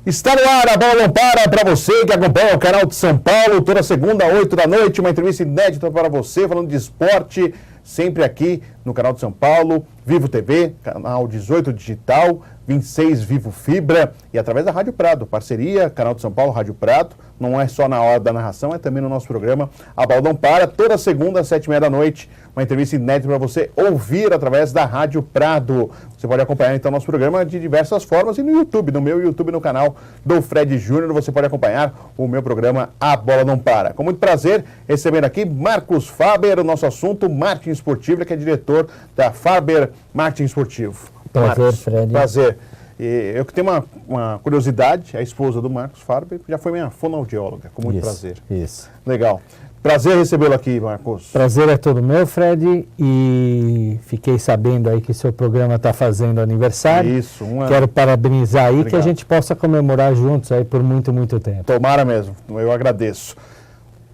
Está no ar, a bola não para você que acompanha o canal de São Paulo, toda segunda, 8 da noite, uma entrevista inédita para você, falando de esporte, sempre aqui no canal de São Paulo, Vivo TV, canal 18 Digital, 26 Vivo Fibra e através da Rádio Prado, parceria, canal de São Paulo, Rádio Prado, não é só na hora da narração, é também no nosso programa A Bola Não Para, toda segunda, às 7h30 da noite, uma entrevista inédita para você ouvir através da Rádio Prado. Você pode acompanhar então nosso programa de diversas formas e no YouTube, no meu YouTube, no canal do Fred Júnior, você pode acompanhar o meu programa A Bola Não Para. Com muito prazer, recebendo aqui Marcos Faber, o nosso assunto marketing esportivo, que é diretor da Faber Marketing Esportivo. Prazer, Marcos, Fred. Prazer. Eu que tenho uma curiosidade, a esposa do Marcos Faber já foi minha fonoaudióloga, com muito prazer. Isso. Legal. Prazer recebê-lo aqui, Marcos. Prazer é todo meu, Fred, e fiquei sabendo aí que seu programa está fazendo aniversário. Isso. Quero parabenizar aí, Obrigado. que a gente possa comemorar juntos aí por muito, muito tempo. Tomara mesmo, eu agradeço.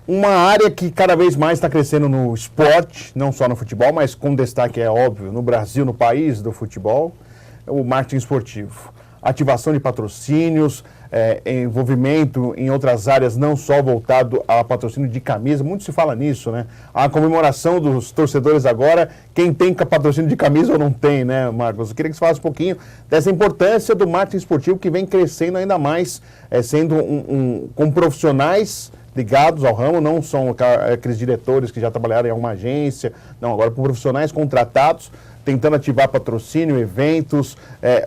Uma área que cada vez mais está crescendo no esporte, não só no futebol, mas com destaque, é óbvio, no Brasil, no país do futebol, é o marketing esportivo. Ativação de patrocínios, envolvimento em outras áreas, não só voltado a patrocínio de camisa, muito se fala nisso, né? A comemoração dos torcedores agora, quem tem patrocínio de camisa ou não tem, né, Marcos? Eu queria que você falasse um pouquinho dessa importância do marketing esportivo que vem crescendo ainda mais, sendo com profissionais ligados ao ramo, não são aqueles diretores que já trabalharam em alguma agência, não, agora com profissionais contratados, tentando ativar patrocínio, eventos,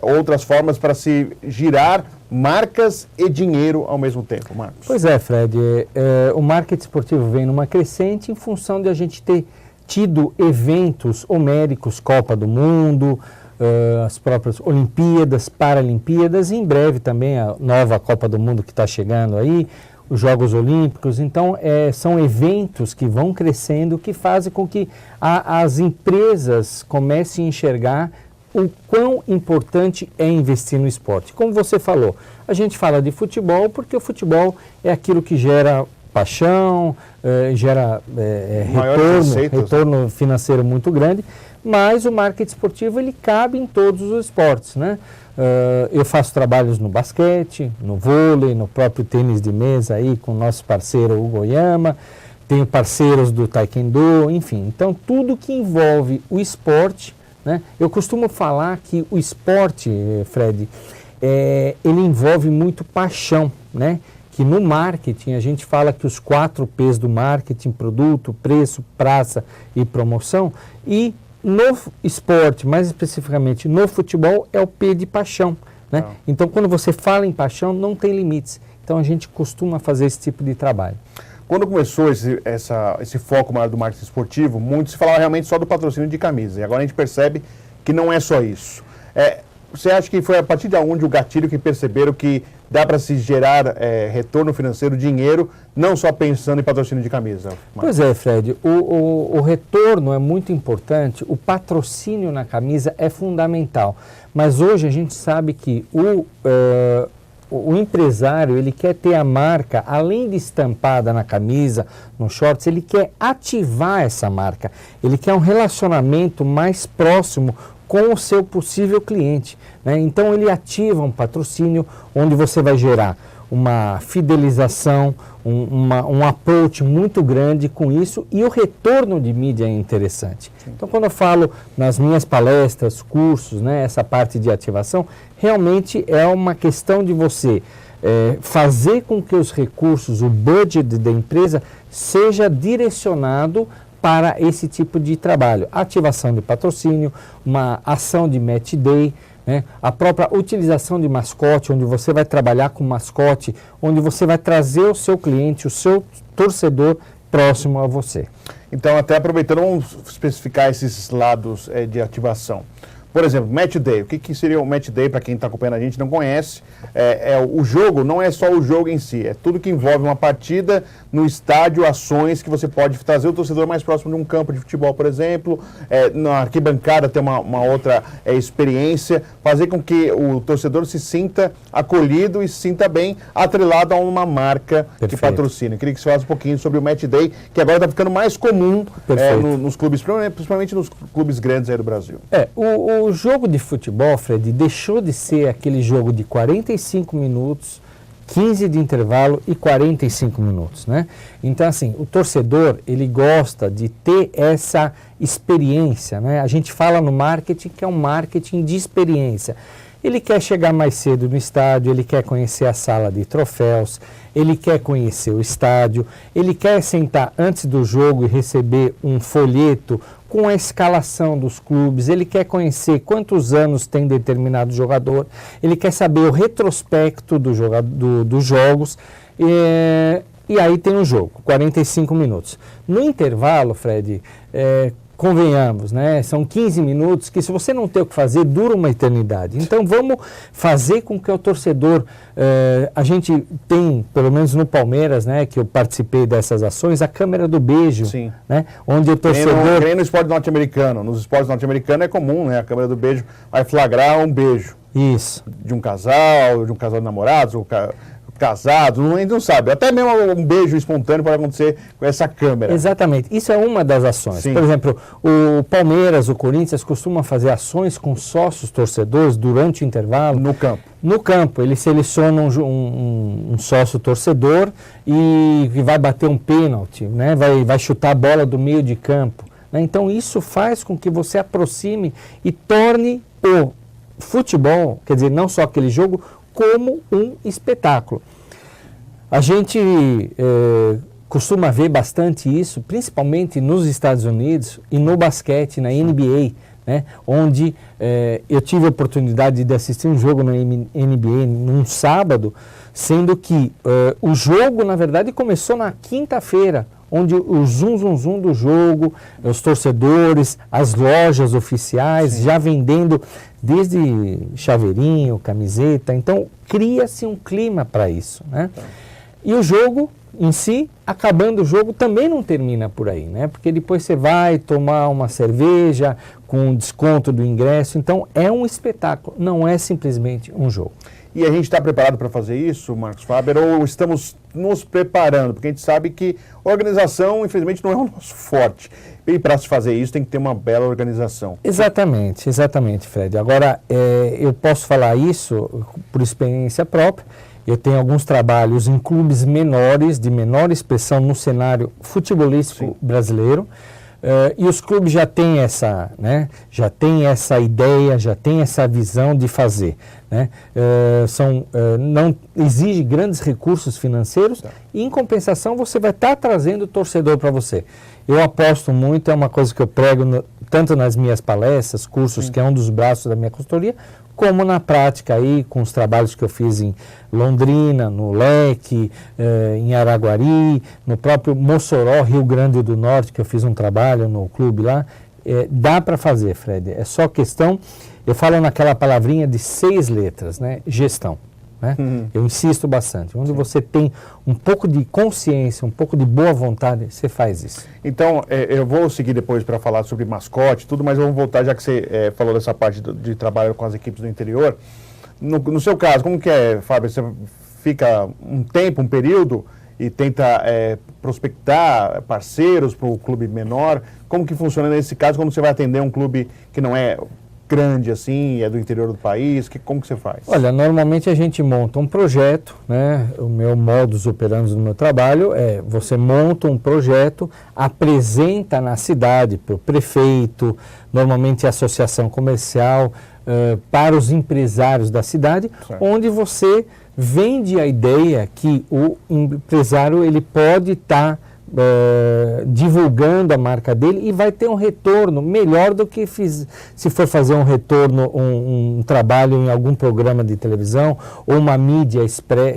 outras formas para se girar marcas e dinheiro ao mesmo tempo, Marcos. Pois é, Fred, o marketing esportivo vem numa crescente em função de a gente ter tido eventos homéricos, Copa do Mundo, as próprias Olimpíadas, Paralimpíadas e em breve também a nova Copa do Mundo que está chegando aí, os Jogos Olímpicos. Então, são eventos que vão crescendo, que fazem com que as empresas comecem a enxergar o quão importante é investir no esporte. Como você falou, a gente fala de futebol porque o futebol é aquilo que gera paixão, gera retorno financeiro muito grande, mas o marketing esportivo ele cabe em todos os esportes, né? Eu faço trabalhos no basquete, no vôlei, no próprio tênis de mesa aí com o nosso parceiro Hugo Yama, tenho parceiros do Taekwondo, enfim. Então, tudo que envolve o esporte, né? Eu costumo falar que o esporte, Fred, ele envolve muito paixão, né? Que no marketing a gente fala que os 4 P's do marketing, produto, preço, praça e promoção, e no esporte, mais especificamente no futebol, é o P de paixão, né? Então, quando você fala em paixão, não tem limites. Então, a gente costuma fazer esse tipo de trabalho. Quando começou esse foco maior do marketing esportivo, muito se falava realmente só do patrocínio de camisa. E agora a gente percebe que não é só isso. Você acha que foi a partir de onde o gatilho que perceberam que dá para se gerar retorno financeiro, dinheiro, não só pensando em patrocínio de camisa? Pois é, Fred, o retorno é muito importante, o patrocínio na camisa é fundamental, mas hoje a gente sabe que o empresário, ele quer ter a marca, além de estampada na camisa, no shorts, ele quer ativar essa marca, ele quer um relacionamento mais próximo com o seu possível cliente, né? Então ele ativa um patrocínio onde você vai gerar uma fidelização, um approach muito grande com isso e o retorno de mídia é interessante. Então quando eu falo nas minhas palestras, cursos, né, essa parte de ativação, realmente é uma questão de você fazer com que os recursos, o budget da empresa seja direcionado para esse tipo de trabalho. Ativação de patrocínio, uma ação de match day, né? A própria utilização de mascote, onde você vai trabalhar com mascote, onde você vai trazer o seu cliente, o seu torcedor próximo a você. Então, até aproveitando, vamos especificar esses lados de ativação. Por exemplo, Match Day. O que seria o Match Day, para quem está acompanhando a gente não conhece? O jogo não é só o jogo em si, é tudo que envolve uma partida no estádio, ações que você pode trazer o torcedor mais próximo de um campo de futebol, por exemplo, na arquibancada ter uma outra experiência, fazer com que o torcedor se sinta acolhido e se sinta bem atrelado a uma marca que patrocina. Eu queria que você falasse um pouquinho sobre o Match Day, que agora está ficando mais comum nos clubes, principalmente nos clubes grandes aí do Brasil. O o jogo de futebol, Fred, deixou de ser aquele jogo de 45 minutos, 15 de intervalo e 45 minutos, né? Então, assim, o torcedor, ele gosta de ter essa experiência, né? A gente fala no marketing que é um marketing de experiência. Ele quer chegar mais cedo no estádio, ele quer conhecer a sala de troféus, ele quer conhecer o estádio, ele quer sentar antes do jogo e receber um folheto com a escalação dos clubes, ele quer conhecer quantos anos tem determinado jogador, ele quer saber o retrospecto dos jogos, e aí tem o jogo, 45 minutos. No intervalo, Fred, convenhamos, né? São 15 minutos que, se você não tem o que fazer, dura uma eternidade. Então, vamos fazer com que o torcedor... a gente tem, pelo menos no Palmeiras, né, que eu participei dessas ações, a câmera do beijo. Sim. Né, onde o torcedor... Tem no esporte norte-americano. Nos esportes norte-americanos é comum, né? A câmera do beijo vai flagrar um beijo. Isso. De um casal de namorados, ou casados, a gente não sabe. Até mesmo um beijo espontâneo pode acontecer com essa câmera. Exatamente. Isso é uma das ações. Sim. Por exemplo, o Palmeiras, o Corinthians costumam fazer ações com sócios torcedores durante o intervalo. No campo. No campo, eles selecionam um sócio torcedor e vai bater um pênalti, né? Vai chutar a bola do meio de campo. Né? Então, isso faz com que você aproxime e torne o futebol, quer dizer, não só aquele jogo, como um espetáculo. A gente costuma ver bastante isso, principalmente nos Estados Unidos e no basquete, na NBA, né, onde eu tive a oportunidade de assistir um jogo na NBA num sábado, sendo que o jogo, na verdade, começou na quinta-feira, onde o zum do jogo, os torcedores, as lojas oficiais, sim, já vendendo desde chaveirinho, camiseta. Então, cria-se um clima para isso, né? E o jogo em si, acabando o jogo, também não termina por aí, né? Porque depois você vai tomar uma cerveja com desconto do ingresso. Então, é um espetáculo, não é simplesmente um jogo. E a gente está preparado para fazer isso, Marcos Faber, ou estamos nos preparando? Porque a gente sabe que organização, infelizmente, não é o nosso forte. E para se fazer isso, tem que ter uma bela organização. Exatamente, Fred. Agora, eu posso falar isso por experiência própria. Eu tenho alguns trabalhos em clubes menores, de menor expressão no cenário futebolístico, sim, brasileiro. E os clubes já têm essa, né, já têm essa ideia, já têm essa visão de fazer, né? Não exige grandes recursos financeiros, tá, e em compensação você vai estar trazendo o torcedor para você. Eu aposto muito, é uma coisa que eu prego tanto nas minhas palestras, cursos, sim, que é um dos braços da minha consultoria, como na prática aí, com os trabalhos que eu fiz em Londrina, no Leque, em Araguari, no próprio Mossoró, Rio Grande do Norte, que eu fiz um trabalho no clube lá. Dá para fazer, Fred. É só questão, eu falo naquela palavrinha de 6 letras, né? Gestão. Né? Uhum. Eu insisto bastante. Onde, sim, você tem um pouco de consciência, um pouco de boa vontade, você faz isso. Então, eu vou seguir depois para falar sobre mascote e tudo, mas eu vou voltar, já que você falou dessa parte de trabalho com as equipes do interior. No seu caso, como que é, Fábio? Você fica um tempo, um período e tenta prospectar parceiros para o clube menor? Como que funciona nesse caso, quando você vai atender um clube que não é grande assim, é do interior do país? Como que você faz? Olha, normalmente a gente monta um projeto, né? O meu modus operandi no meu trabalho você monta um projeto, apresenta na cidade para o prefeito, normalmente a associação comercial, para os empresários da cidade, certo, onde você vende a ideia que o empresário ele pode estar divulgando a marca dele e vai ter um retorno melhor do que se for fazer um retorno, um trabalho em algum programa de televisão ou uma mídia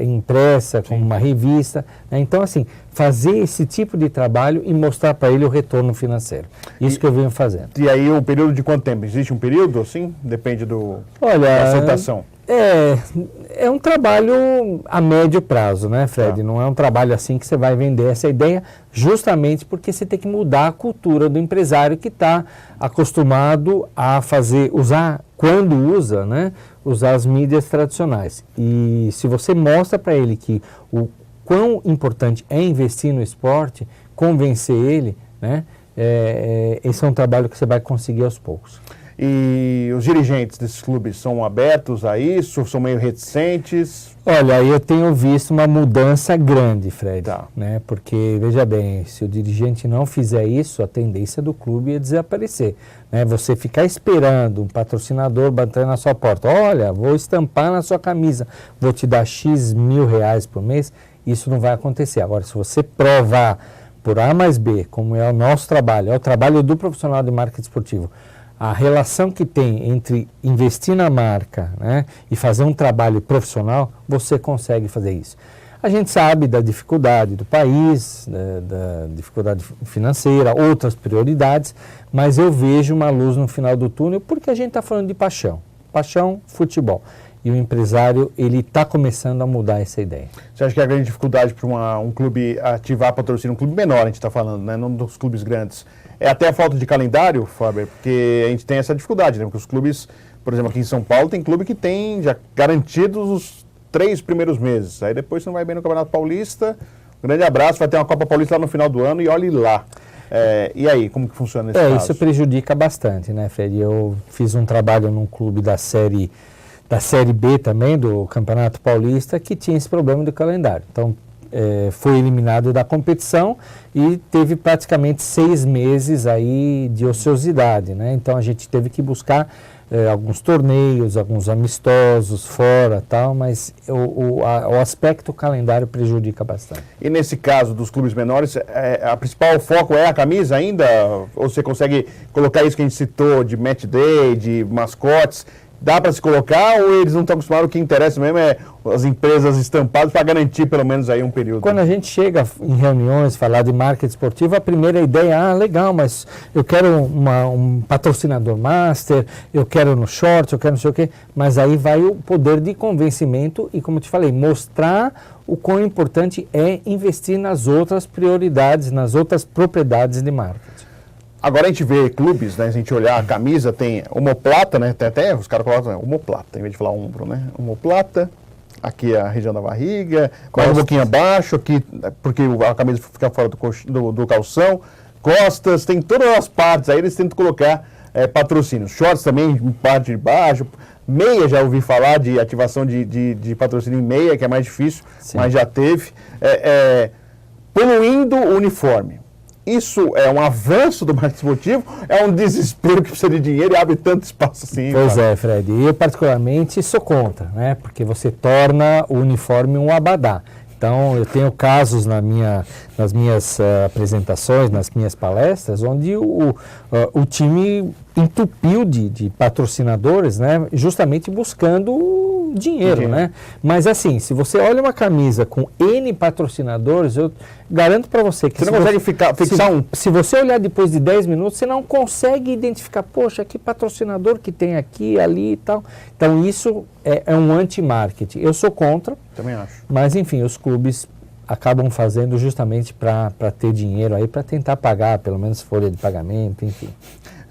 impressa, sim, como uma revista. Né? Então, assim, fazer esse tipo de trabalho e mostrar para ele o retorno financeiro. Isso que eu venho fazendo. E aí, o período de quanto tempo? Existe um período, assim? Depende da aceitação. É um trabalho a médio prazo, né, Fred? Não é um trabalho assim que você vai vender essa ideia, justamente porque você tem que mudar a cultura do empresário que está acostumado a usar as mídias tradicionais. E se você mostra para ele que o quão importante é investir no esporte, convencer ele, né, esse é um trabalho que você vai conseguir aos poucos. E os dirigentes desses clubes são abertos a isso? São meio reticentes? Olha, eu tenho visto uma mudança grande, Fred, Tá. né? Porque, veja bem, se o dirigente não fizer isso, a tendência do clube é desaparecer, né? Você ficar esperando um patrocinador bater na sua porta, olha, vou estampar na sua camisa, vou te dar X mil reais por mês, isso não vai acontecer. Agora, se você provar por A mais B, como é o nosso trabalho, é o trabalho do profissional de marketing esportivo, a relação que tem entre investir na marca, né, e fazer um trabalho profissional, você consegue fazer isso. A gente sabe da dificuldade do país, da dificuldade financeira, outras prioridades, mas eu vejo uma luz no final do túnel porque a gente está falando de paixão. Paixão, futebol. E o empresário, ele está começando a mudar essa ideia. Você acha que a grande dificuldade para um clube ativar patrocínio, um clube menor a gente está falando, né, não dos clubes grandes, é até a falta de calendário, Fábio? Porque a gente tem essa dificuldade, né? Porque os clubes, por exemplo, aqui em São Paulo, tem clube que tem já garantidos os 3 primeiros meses. Aí depois você não vai bem no Campeonato Paulista. Um grande abraço, vai ter uma Copa Paulista lá no final do ano e olhe lá. E aí, como que funciona nesse caso? Isso prejudica bastante, né, Fred? Eu fiz um trabalho num clube da Série B também, do Campeonato Paulista, que tinha esse problema do calendário. Então, foi eliminado da competição e teve praticamente 6 meses aí de ociosidade, né? Então, a gente teve que buscar alguns torneios, alguns amistosos fora, tal, mas o aspecto calendário prejudica bastante. E nesse caso dos clubes menores, a principal foco é a camisa ainda? Ou você consegue colocar isso que a gente citou de match day, de mascotes? Dá para se colocar ou eles não estão acostumados? O que interessa mesmo é as empresas estampadas para garantir pelo menos aí um período? Quando a gente chega em reuniões, falar de marketing esportivo, a primeira ideia é, legal, mas eu quero um patrocinador master, eu quero no short, eu quero não sei o quê, mas aí vai o poder de convencimento e, como eu te falei, mostrar o quão importante é investir nas outras prioridades, nas outras propriedades de marketing. Agora a gente vê clubes, né? Se a gente olhar a camisa, tem omoplata, né? Tem até, os caras colocam omoplata, em vez de falar ombro, né? Omoplata, aqui a região da barriga, mais um pouquinho abaixo, aqui, porque a camisa fica fora do calção, costas, tem todas as partes, aí eles tentam colocar patrocínio. Shorts também, parte de baixo, meia já ouvi falar de ativação de patrocínio em meia, que é mais difícil, sim, mas já teve. Poluindo o uniforme. Isso é um avanço do marketing esportivo? É um desespero que precisa de dinheiro e abre tanto espaço assim? Pois é, Fred. Eu, particularmente, sou contra, né? Porque você torna o uniforme um abadá. Então, eu tenho casos nas minhas apresentações, nas minhas palestras, onde o time entupiu de patrocinadores, né? Justamente buscando dinheiro, né? Mas assim, se você olha uma camisa com N patrocinadores, eu garanto para você que... Você não consegue fixar um... Se você olhar depois de 10 minutos, você não consegue identificar, poxa, que patrocinador que tem aqui, ali e tal. Então, isso é um anti-marketing. Eu sou contra. Também acho. Mas, enfim, os clubes acabam fazendo justamente para ter dinheiro aí, para tentar pagar, pelo menos folha de pagamento, enfim.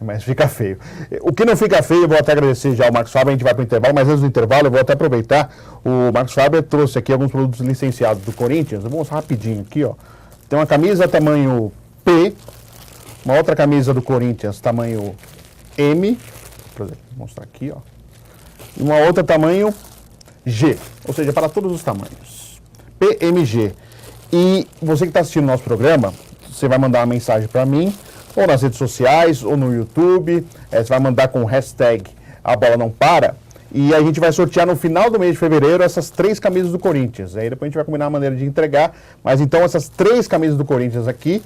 Mas fica feio. O que não fica feio, eu vou até agradecer já ao Marcos Faber, a gente vai para o intervalo, mas antes do intervalo eu vou até aproveitar, o Marcos Faber trouxe aqui alguns produtos licenciados do Corinthians, eu vou mostrar rapidinho aqui, ó. Tem uma camisa tamanho P, uma outra camisa do Corinthians tamanho M, por exemplo, vou mostrar aqui, ó, e uma outra tamanho G, ou seja, para todos os tamanhos, PMG. E você que está assistindo o nosso programa, você vai mandar uma mensagem para mim, ou nas redes sociais, ou no YouTube, você vai mandar com o hashtag A Bola Não Para, e a gente vai sortear no final do mês de fevereiro essas 3 camisas do Corinthians. Aí depois a gente vai combinar a maneira de entregar, mas então essas 3 camisas do Corinthians aqui,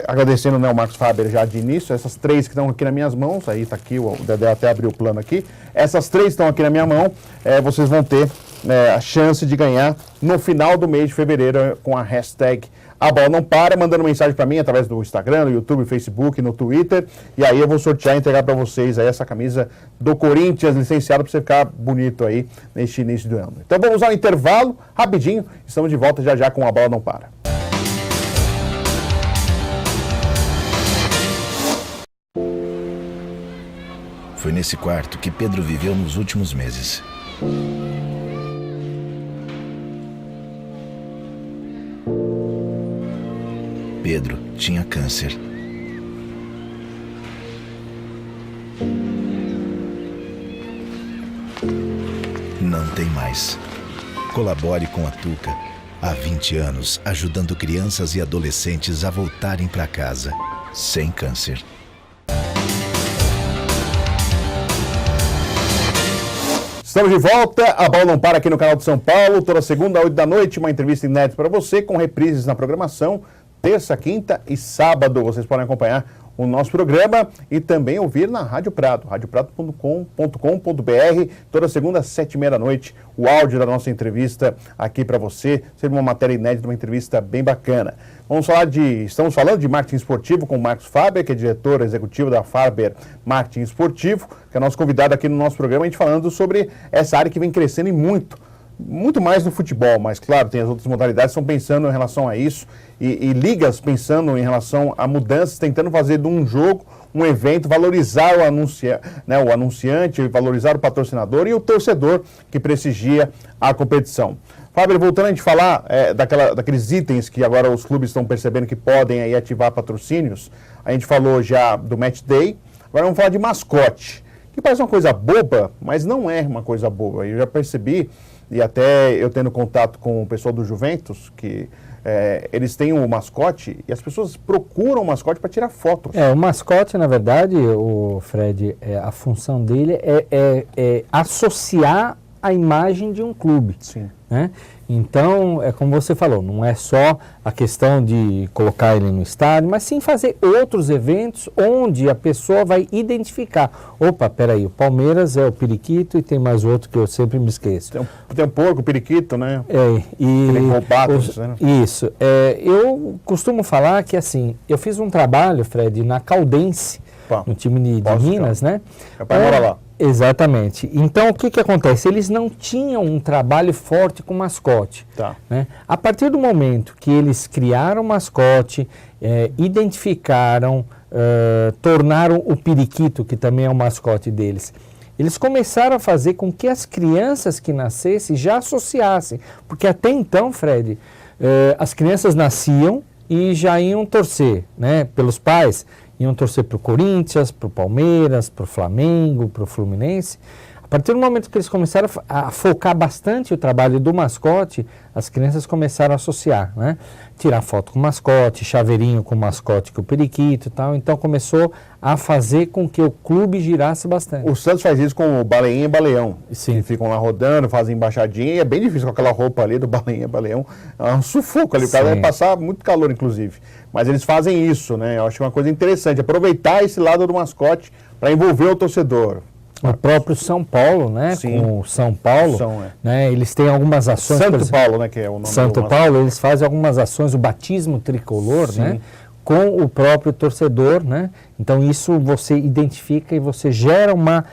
agradecendo, né, o Marcos Faber já de início, essas 3 que estão aqui nas minhas mãos, aí está aqui, o Dedé até abriu o plano aqui, essas 3 estão aqui na minha mão, vocês vão ter a chance de ganhar no final do mês de fevereiro com a hashtag A Bola Não Para, mandando mensagem para mim através do Instagram, no YouTube, Facebook, no Twitter, e aí eu vou sortear e entregar para vocês aí essa camisa do Corinthians, licenciada, para você ficar bonito aí neste início do ano. Então vamos ao intervalo, rapidinho, estamos de volta já já com A Bola Não Para. Foi nesse quarto que Pedro viveu nos últimos meses. Pedro tinha câncer. tem mais. Colabore com a Tuca. Há 20 anos, ajudando crianças e adolescentes a voltarem para casa, sem câncer. Estamos de volta, a bola não para aqui no canal de São Paulo, toda segunda, 8 da noite, uma entrevista inédita para você, com reprises na programação, terça, quinta e sábado. Vocês podem acompanhar o nosso programa e também ouvir na Rádio Prado, radioprado.com.br, toda segunda, 7h30 da noite, o áudio da nossa entrevista aqui para você, sempre uma matéria inédita, uma entrevista bem bacana. Estamos falando de marketing esportivo com o Marcos Faber, que é diretor executivo da Faber Marketing Esportivo, que é nosso convidado aqui no nosso programa, a gente falando sobre essa área que vem crescendo e muito mais no futebol, mas claro, tem as outras modalidades que estão pensando em relação a isso e ligas pensando em relação a mudanças, tentando fazer de um jogo, um evento, valorizar o anunciante, valorizar o patrocinador e o torcedor que prestigia a competição. Fábio, voltando a gente falar daqueles itens que agora os clubes estão percebendo que podem aí ativar patrocínios, a gente falou já do Match Day, agora vamos falar de mascote, que parece uma coisa boba, mas não é uma coisa boba. Eu já percebi, e até eu tendo contato com o pessoal do Juventus, que eles têm um mascote e as pessoas procuram o mascote para tirar fotos. O mascote, na verdade, o Fred, a função dele é associar a imagem de um clube. Sim. Né? Então, é como você falou, não é só a questão de colocar ele no estádio, mas sim fazer outros eventos onde a pessoa vai identificar. Opa, peraí, o Palmeiras é o periquito e tem mais outro que eu sempre me esqueço. Tem um porco, o periquito, né? Isso. Eu costumo falar que, assim, eu fiz um trabalho, Fred, na Caldense, no time de Minas, né? Meu pai mora lá. Exatamente. Então, o que acontece? Eles não tinham um trabalho forte com mascote. Tá. Né? A partir do momento que eles criaram o mascote, identificaram, tornaram o periquito, que também é o mascote deles, eles começaram a fazer com que as crianças que nascessem já associassem. Porque até então, Fred, as crianças nasciam e já iam torcer, né, pelos pais. Iam torcer para o Corinthians, para o Palmeiras, para o Flamengo, para o Fluminense. A partir do momento que eles começaram a focar bastante o trabalho do mascote, as crianças começaram a associar, né? Tirar foto com o mascote, chaveirinho com o mascote, com o periquito e tal. Então começou a fazer com que o clube girasse bastante. O Santos faz isso com o Baleinha e Baleão. Sim. Que ficam lá rodando, fazem embaixadinha, e é bem difícil com aquela roupa ali do Baleinha e Baleão. É um sufoco ali, o cara vai passar muito calor, inclusive. Mas eles fazem isso, né? Eu acho uma coisa interessante, aproveitar esse lado do mascote para envolver o torcedor. O próprio São Paulo, né? Sim. Com o São Paulo, né? Eles têm algumas ações... Santo Paulo, né? Que é o nome Santo Paulo, eles fazem algumas ações, o batismo tricolor, Sim. né? Com o próprio torcedor, né? Então isso você identifica e você gera uma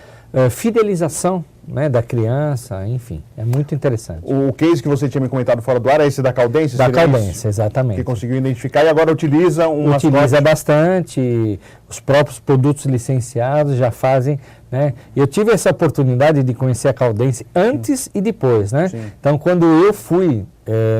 fidelização, né, da criança, enfim, é muito interessante. O case que você tinha me comentado fora do ar é esse da Caldense? Da Caldense, exatamente. Que conseguiu identificar e agora utiliza Utiliza bastante, os próprios produtos licenciados já fazem, né? Eu tive essa oportunidade de conhecer a Caldense antes e depois, né? Sim. Então, quando eu fui,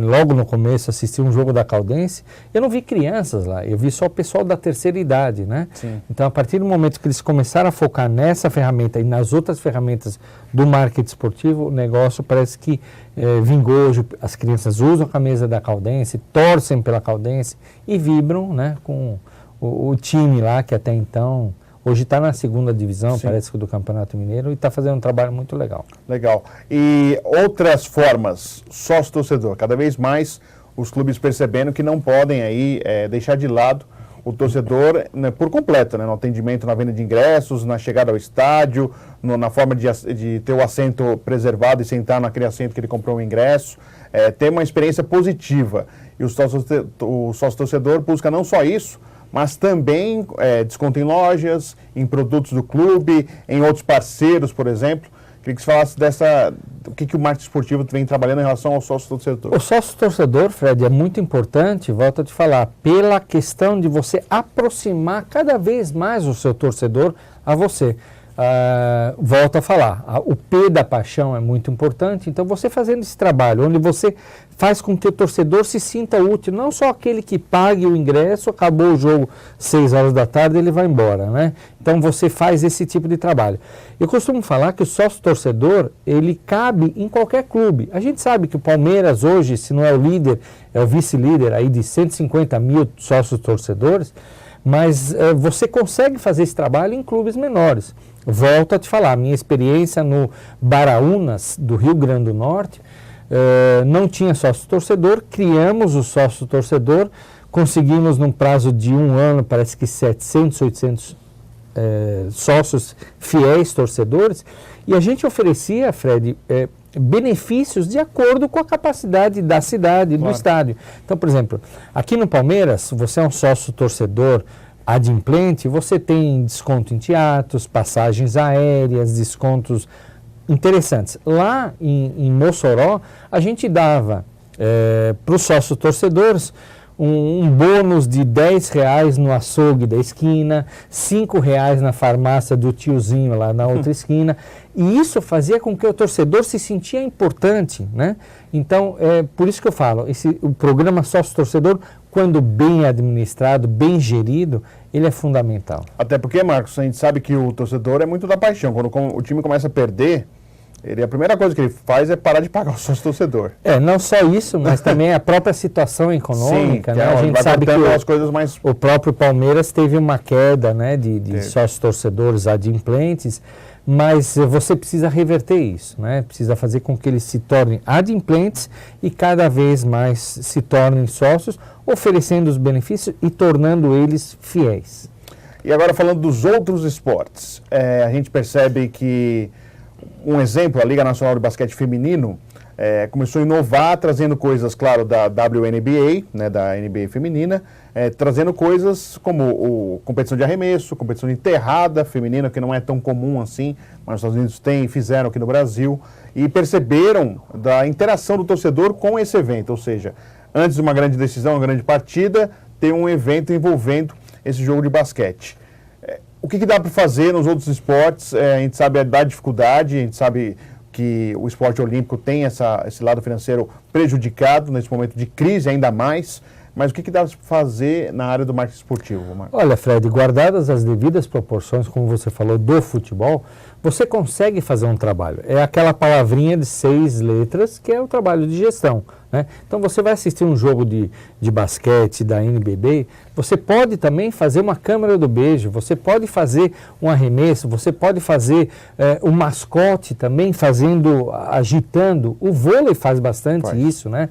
logo no começo, assistir um jogo da Caldense, eu não vi crianças lá, eu vi só o pessoal da terceira idade, né? Sim. Então, a partir do momento que eles começaram a focar nessa ferramenta e nas outras ferramentas do marketing esportivo, o negócio parece que vingou. Hoje as crianças usam a camisa da Caldense, torcem pela Caldense e vibram, né, com o time lá que até então... Hoje está na segunda divisão, Sim. parece que do Campeonato Mineiro, e está fazendo um trabalho muito legal. Legal. E outras formas, sócio-torcedor, cada vez mais os clubes percebendo que não podem aí deixar de lado o torcedor, né, por completo, né, no atendimento, na venda de ingressos, na chegada ao estádio, na forma de ter o assento preservado e sentar naquele assento que ele comprou o ingresso, ter uma experiência positiva. E o sócio-torcedor busca não só isso, mas também desconto em lojas, em produtos do clube, em outros parceiros, por exemplo. Queria que você falasse do que o marketing esportivo vem trabalhando em relação ao sócio-torcedor. O sócio-torcedor, Fred, é muito importante, volto a te falar, pela questão de você aproximar cada vez mais o seu torcedor a você. volto a falar, o P da paixão é muito importante, então você fazendo esse trabalho, onde você faz com que o torcedor se sinta útil, não só aquele que pague o ingresso, acabou o jogo 6 horas da tarde, ele vai embora, né? Então você faz esse tipo de trabalho. Eu costumo falar que o sócio-torcedor, ele cabe em qualquer clube. A gente sabe que o Palmeiras hoje, se não é o líder, é o vice-líder aí de 150 mil sócios-torcedores, mas você consegue fazer esse trabalho em clubes menores. Volto a te falar, minha experiência no Baraunas, do Rio Grande do Norte, não tinha sócio-torcedor, criamos o sócio-torcedor, conseguimos num prazo de 1 ano, parece que 700, 800 sócios fiéis torcedores, e a gente oferecia, Fred, benefícios de acordo com a capacidade da cidade, do estádio. Então, por exemplo, aqui no Palmeiras, se você é um sócio-torcedor adimplente, você tem desconto em teatros, passagens aéreas, descontos interessantes. Lá em Mossoró, a gente dava para os sócios-torcedores um bônus de R$10 no açougue da esquina, R$5 na farmácia do tiozinho lá na outra esquina, e isso fazia com que o torcedor se sentia importante, né? Então, por isso que eu falo, o programa sócio-torcedor, quando bem administrado, bem gerido, ele é fundamental. Até porque, Marcos, a gente sabe que o torcedor é muito da paixão. Quando o time começa a perder, a primeira coisa que ele faz é parar de pagar o sócio-torcedor. Não só isso, mas também a própria situação econômica. Sim, né? A gente sabe que as coisas mais... o próprio Palmeiras teve uma queda, né, de sócios-torcedores adimplentes, mas você precisa reverter isso, né? Precisa fazer com que eles se tornem adimplentes e cada vez mais se tornem sócios, oferecendo os benefícios e tornando eles fiéis. E agora falando dos outros esportes, a gente percebe que, um exemplo, a Liga Nacional de Basquete Feminino começou a inovar, trazendo coisas, claro, da WNBA, né, da NBA feminina, trazendo coisas como competição de arremesso, competição de enterrada feminina, que não é tão comum assim, mas os Estados Unidos fizeram aqui no Brasil, e perceberam da interação do torcedor com esse evento, ou seja, antes de uma grande decisão, uma grande partida, tem um evento envolvendo esse jogo de basquete. O que dá para fazer nos outros esportes? A gente sabe da dificuldade, a gente sabe que o esporte olímpico tem esse lado financeiro prejudicado nesse momento de crise ainda mais, mas o que dá para fazer na área do marketing esportivo, Marcos? Olha, Fred, guardadas as devidas proporções, como você falou, do futebol, você consegue fazer um trabalho. É aquela palavrinha de 6 letras que é o trabalho de gestão, né? Então você vai assistir um jogo de basquete da NBB, você pode também fazer uma câmara do beijo, você pode fazer um arremesso, você pode fazer o mascote também agitando. O vôlei faz bastante isso, né?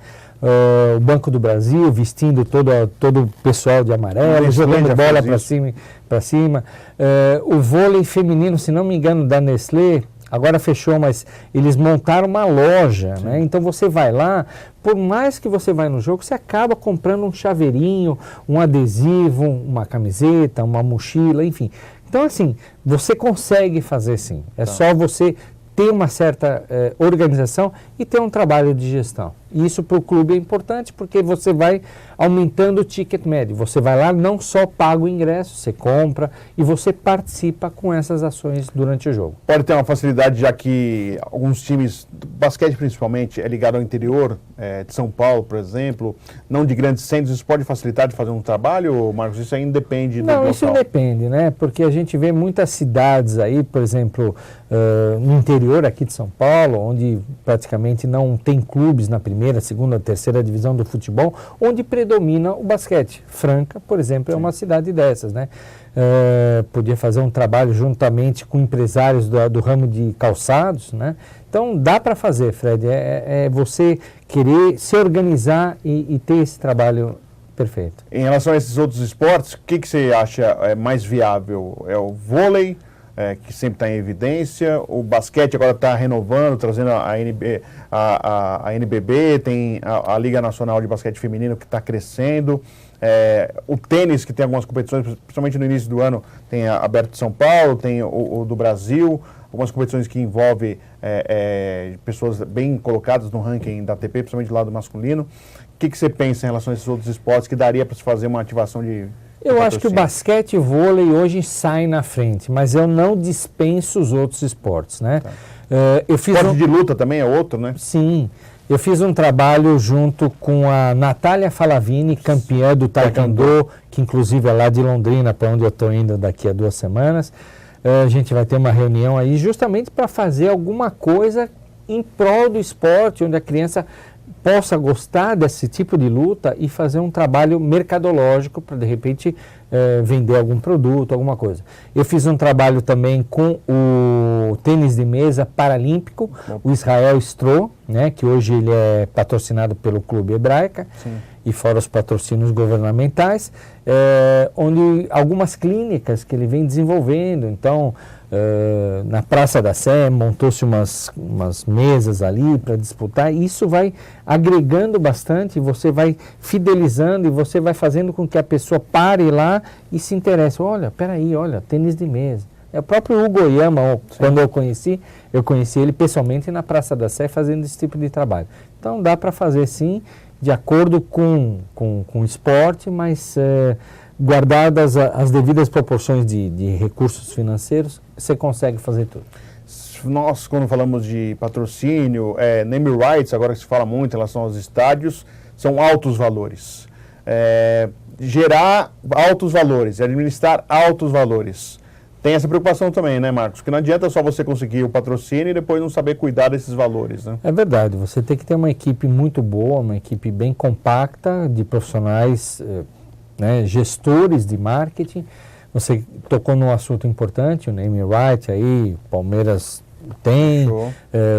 O Banco do Brasil vestindo todo o pessoal de amarelo, jogando bola para cima. O vôlei feminino, se não me engano, da Nestlé, agora fechou, mas eles montaram uma loja, né? Então você vai lá, por mais que você vai no jogo, você acaba comprando um chaveirinho, um adesivo, uma camiseta, uma mochila, enfim. Então, assim, você consegue fazer sim. É só você ter uma certa organização e ter um trabalho de gestão. E isso para o clube é importante porque você vai aumentando o ticket médio. Você vai lá, não só paga o ingresso, você compra e você participa com essas ações durante o jogo. Pode ter uma facilidade, já que alguns times, basquete principalmente, é ligado ao interior de São Paulo, por exemplo, não de grandes centros. Isso pode facilitar de fazer um trabalho, Marcos? Isso ainda depende do local. Não, isso depende, né? Porque a gente vê muitas cidades aí, por exemplo, no interior aqui de São Paulo, onde praticamente não tem clubes na primeira, segunda, terceira divisão do futebol, onde predomina o basquete. Franca, por exemplo, é uma cidade dessas, né? Podia fazer um trabalho juntamente com empresários do ramo de calçados, né? Então, dá para fazer, Fred. É você querer se organizar e ter esse trabalho perfeito. Em relação a esses outros esportes, o que você acha mais viável? É o vôlei, que sempre está em evidência, o basquete agora está renovando, trazendo a NBB, tem a Liga Nacional de Basquete Feminino que está crescendo, o tênis, que tem algumas competições, principalmente no início do ano, tem a Aberto de São Paulo, tem o do Brasil, algumas competições que envolvem pessoas bem colocadas no ranking da ATP, principalmente do lado masculino. O que você pensa em relação a esses outros esportes que daria para se fazer uma ativação de Eu acho que o basquete e o vôlei hoje saem na frente, mas eu não dispenso os outros esportes, né? Tá. Eu fiz Esporte de luta também é outro, né? Sim. Eu fiz um trabalho junto com a Natália Falavini, campeã do Taekwondo, que inclusive é lá de Londrina, para onde eu estou indo daqui a 2 semanas. A gente vai ter uma reunião aí justamente para fazer alguma coisa em prol do esporte, onde a criança possa gostar desse tipo de luta e fazer um trabalho mercadológico para, de repente, vender algum produto, alguma coisa. Eu fiz um trabalho também com o tênis de mesa paralímpico, o Israel Stroh, né, que hoje ele é patrocinado pelo Clube Hebraica. Sim. E fora os patrocínios governamentais, onde algumas clínicas que ele vem desenvolvendo. Então, na Praça da Sé, montou-se umas mesas ali para disputar, e isso vai agregando bastante, você vai fidelizando e você vai fazendo com que a pessoa pare lá e se interesse. Olha, peraí, olha, tênis de mesa. É o próprio Hugo Oyama, quando eu conheci ele pessoalmente na Praça da Sé fazendo esse tipo de trabalho. Então dá para fazer sim, de acordo com o esporte, mas guardadas as devidas proporções de recursos financeiros, você consegue fazer tudo. Nós, quando falamos de patrocínio, name rights, agora que se fala muito em relação aos estádios, são altos valores. Gerar altos valores, administrar altos valores. Tem essa preocupação também, né, Marcos? Que não adianta só você conseguir o patrocínio e depois não saber cuidar desses valores, né? É verdade, você tem que ter uma equipe muito boa, uma equipe bem compacta de profissionais, né, gestores de marketing. Você tocou num assunto importante, o name right aí, Palmeiras tem,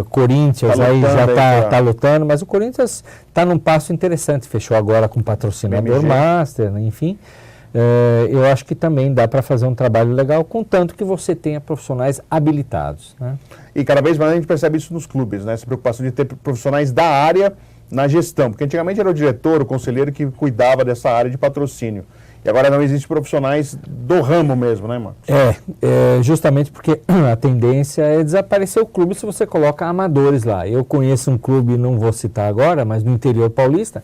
Corinthians tá aí já está lutando, mas o Corinthians está num passo interessante, fechou agora com patrocinador master, né, enfim. Eu acho que também dá para fazer um trabalho legal, contanto que você tenha profissionais habilitados, né? E cada vez mais a gente percebe isso nos clubes, né? Essa preocupação de ter profissionais da área na gestão, porque antigamente era o diretor, o conselheiro que cuidava dessa área de patrocínio. E agora não existe profissionais do ramo mesmo, né, Marcos? Justamente porque a tendência é desaparecer o clube se você coloca amadores lá. Eu conheço um clube, não vou citar agora, mas no interior paulista,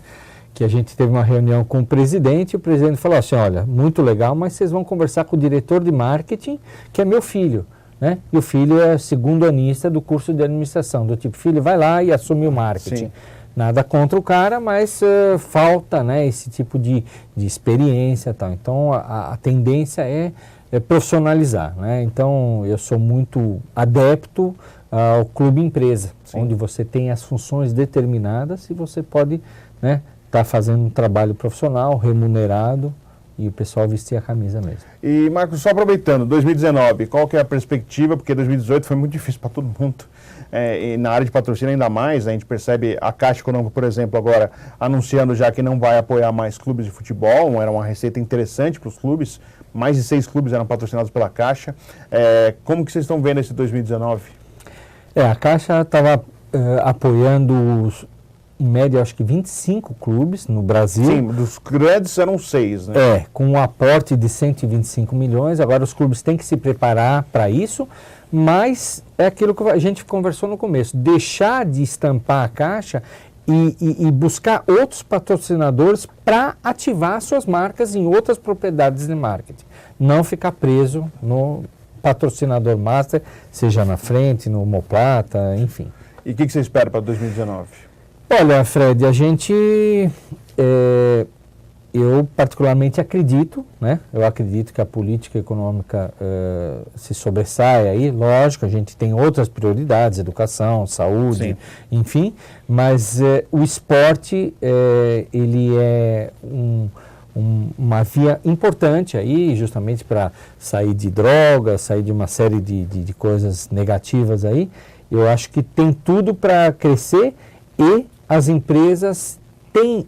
que a gente teve uma reunião com o presidente, e o presidente falou assim, olha, muito legal, mas vocês vão conversar com o diretor de marketing, que é meu filho, né? E o filho é segundo anista do curso de administração, do tipo, filho, vai lá e assume o marketing. Sim. Nada contra o cara, mas falta, né, esse tipo de experiência e tal. Então, a tendência é profissionalizar, né? Então, eu sou muito adepto ao clube empresa, sim, onde você tem as funções determinadas e você pode, né, estar fazendo um trabalho profissional, remunerado, e o pessoal vestir a camisa mesmo. E, Marcos, só aproveitando, 2019, qual que é a perspectiva? Porque 2018 foi muito difícil para todo mundo. E na área de patrocínio ainda mais, a gente percebe a Caixa Econômica, por exemplo, agora anunciando já que não vai apoiar mais clubes de futebol, era uma receita interessante para os clubes, mais de 6 clubes eram patrocinados pela Caixa. Como que vocês estão vendo esse 2019? A Caixa estava apoiando em média, acho que 25 clubes no Brasil. Sim, dos grandes eram 6, né? Com um aporte de 125 milhões. Agora os clubes têm que se preparar para isso, mas é aquilo que a gente conversou no começo, deixar de estampar a Caixa e buscar outros patrocinadores para ativar suas marcas em outras propriedades de marketing. Não ficar preso no patrocinador master, seja na frente, no omoplata, enfim. E o que você espera para 2019? Olha, Fred, eu particularmente acredito, né? Eu acredito que a política econômica se sobressai aí, lógico, a gente tem outras prioridades, educação, saúde, sim, enfim, mas o esporte, ele é uma via importante aí, justamente para sair de drogas, sair de uma série de coisas negativas aí. Eu acho que tem tudo para crescer e as empresas têm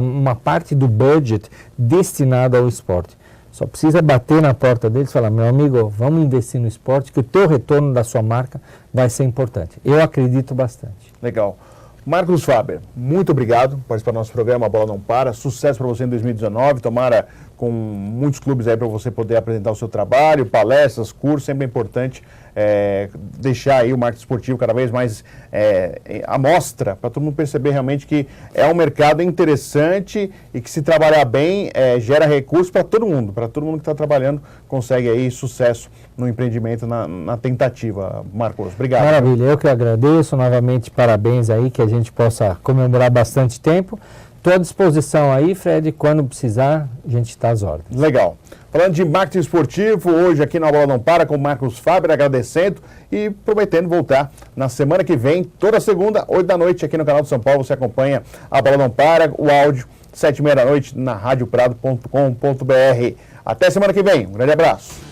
uma parte do budget destinada ao esporte. Só precisa bater na porta deles e falar, meu amigo, vamos investir no esporte, que o teu retorno da sua marca vai ser importante. Eu acredito bastante. Legal. Marcos Faber, muito obrigado por participar do nosso programa A Bola Não Para. Sucesso para você em 2019. Tomara com muitos clubes aí para você poder apresentar o seu trabalho, palestras, cursos. Sempre é importante deixar aí o marketing esportivo cada vez mais à mostra, para todo mundo perceber realmente que é um mercado interessante e que, se trabalhar bem, gera recursos para todo mundo que está trabalhando, consegue aí sucesso no empreendimento, na tentativa. Marcos, obrigado. Maravilha, eu que agradeço, novamente parabéns aí, que a gente possa comemorar bastante tempo. Estou à disposição aí, Fred, quando precisar, a gente está às ordens. Legal. Falando de marketing esportivo, hoje aqui na Bola Não Para, com o Marcos Faber, agradecendo e prometendo voltar na semana que vem, toda segunda, 8 da noite, aqui no canal de São Paulo. Você acompanha a Bola Não Para, o áudio, 7h30 da noite, na radioprado.com.br. Até semana que vem. Um grande abraço.